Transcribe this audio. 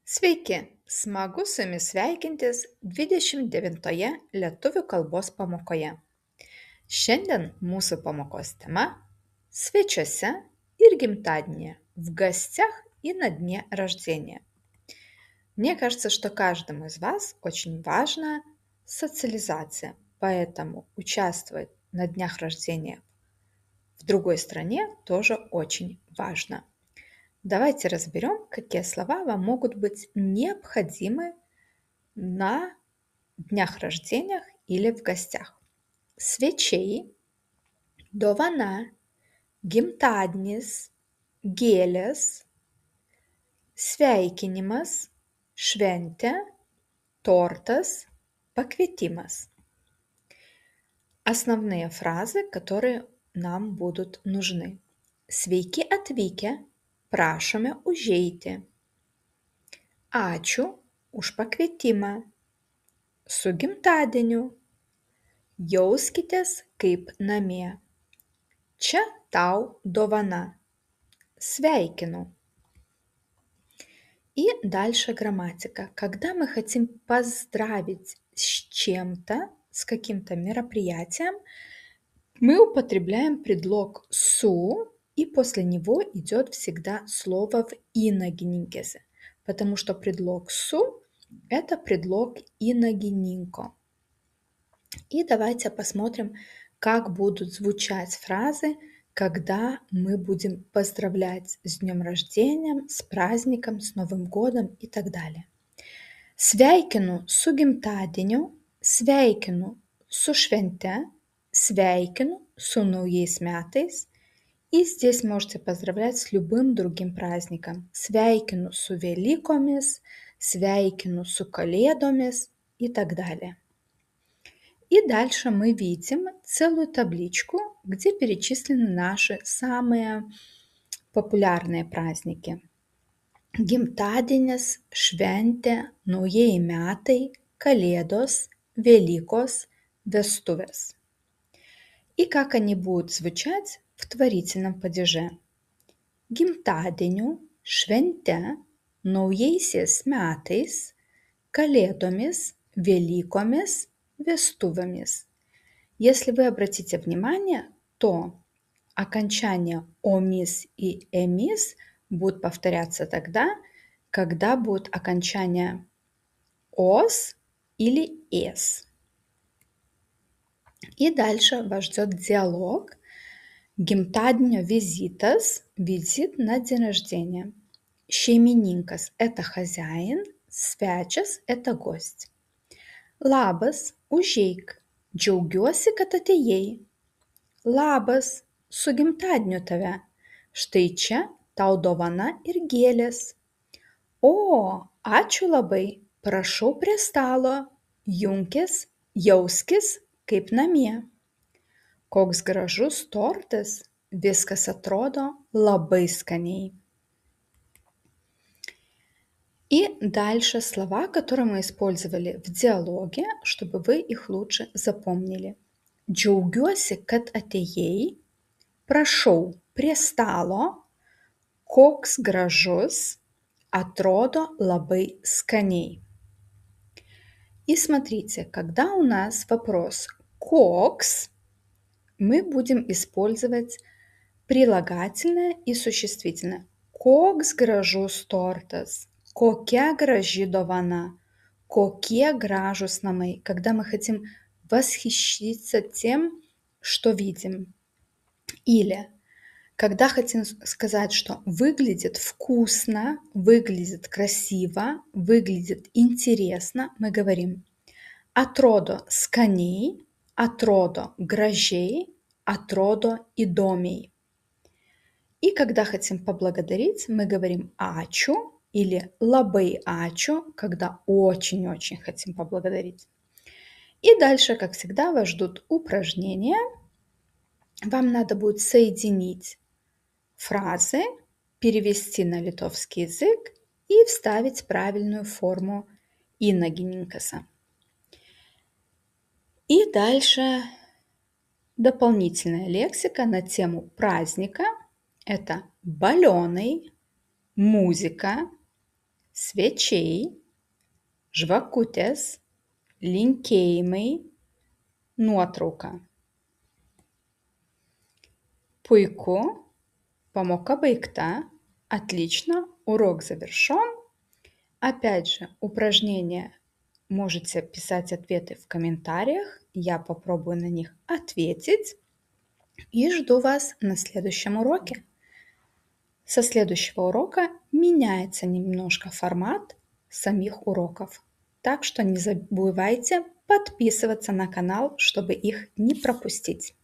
Sveiki! Smagu su jumis sveikintis 29-oje lietuvių kalbos pamokoje. Šiandien mūsų pamokos tema – svečiuose ir gimtадnie, в гостях и на дне рождения. Мне кажется, что каждому из вас очень важна социализация, поэтому участвовать на днях рождения в другой стране тоже очень важно. Давайте разберем, какие слова вам могут быть необходимы на днях рождения или в гостях. Svečiai, dovana, gimtadienis, gėlės, sveikinimas, šventė, тортас, покветимас. Основные фразы, которые нам будут нужны. Sveiki atvykę, prašome užeiti. Ačiū už pakvietimą. Su gimtadieniu. Jauskitės kaip namie. Čia tau dovана. Sveikinu. И дальше грамматика. Когда мы хотим поздравить с чем-то, с каким-то мероприятием, мы употребляем предлог «су», и после него идет всегда слово в иногенинкезе, потому что предлог «су» – это предлог иногенинко. И давайте посмотрим, как будут звучать фразы, когда мы будем поздравлять с днем рождения, с праздником, с Новым годом и так далее. Sveikinu su gimtadieniu, sveikinu su švente, sveikinu su naujais metais. И здесь можете поздравлять с любым другим праздником. Sveikinu su Velykomis, sveikinu su Kalėdomis и так далее. И дальше мы видим целую табличку, где перечислены наши самые популярные праздники. Gimtadienis, šventė, naujieji metai, Kalėdos, Великос, вестuvės. И как они будут звучать в творительном падеже. Gimtadieniu, švente, naujaisiais metais, Kalėdomis, Velykomis, вестuvėmis. Если вы обратите внимание, то окончания «омис» и «эмис» будут повторяться тогда, когда будут окончания «ос» или «эс». И дальше вас ждет диалог. Gimtadienio vizitas – визит на день рождения. Šeimininkas – это хозяин, svečias – это гость. Labas, užeik, džiaugiuosi, kad atėjai. Labas, su gimtadieniu tave. Štai čia tau dovana ir gėlės. O, ačiū labai, prašau prie stalo, junkis, jauskis kaip namie. Koks gražus tortas, viskas atrodo labai skaniai. И дальше слова, которые мы использовали в диалоге, чтобы вы их лучше запомнили. Džiaugiuosi, kad atėjai. Prašau prie stalo. Koks gražus. Atrodo labai skaniai. И смотрите, когда у нас вопрос «koks», мы будем использовать прилагательное и существительное. Koks gražus tortas. Kokia graži dovana, kokie gražūs namai, когда мы хотим восхищиться тем, что видим. Или когда хотим сказать, что выглядит вкусно, выглядит красиво, выглядит интересно, мы говорим atrodo skaniai, atrodo gražiai, atrodo įdomiai. И когда хотим поблагодарить, мы говорим ačiū, или labai ačiū, когда очень-очень хотим поблагодарить. И дальше, как всегда, вас ждут упражнения. Вам надо будет соединить фразы, перевести на литовский язык и вставить правильную форму иногенинкаса. И дальше дополнительная лексика на тему праздника. Это баллоны, музыка, svečiai, žvakutės, linkėjimai, nuotrauka. Puiku, pamoка baigта, отлично, урок завершен. Опять же, упражнения можете писать ответы в комментариях, я попробую на них ответить и жду вас на следующем уроке. Со следующего урока меняется немножко формат самих уроков, так что не забывайте подписываться на канал, чтобы их не пропустить.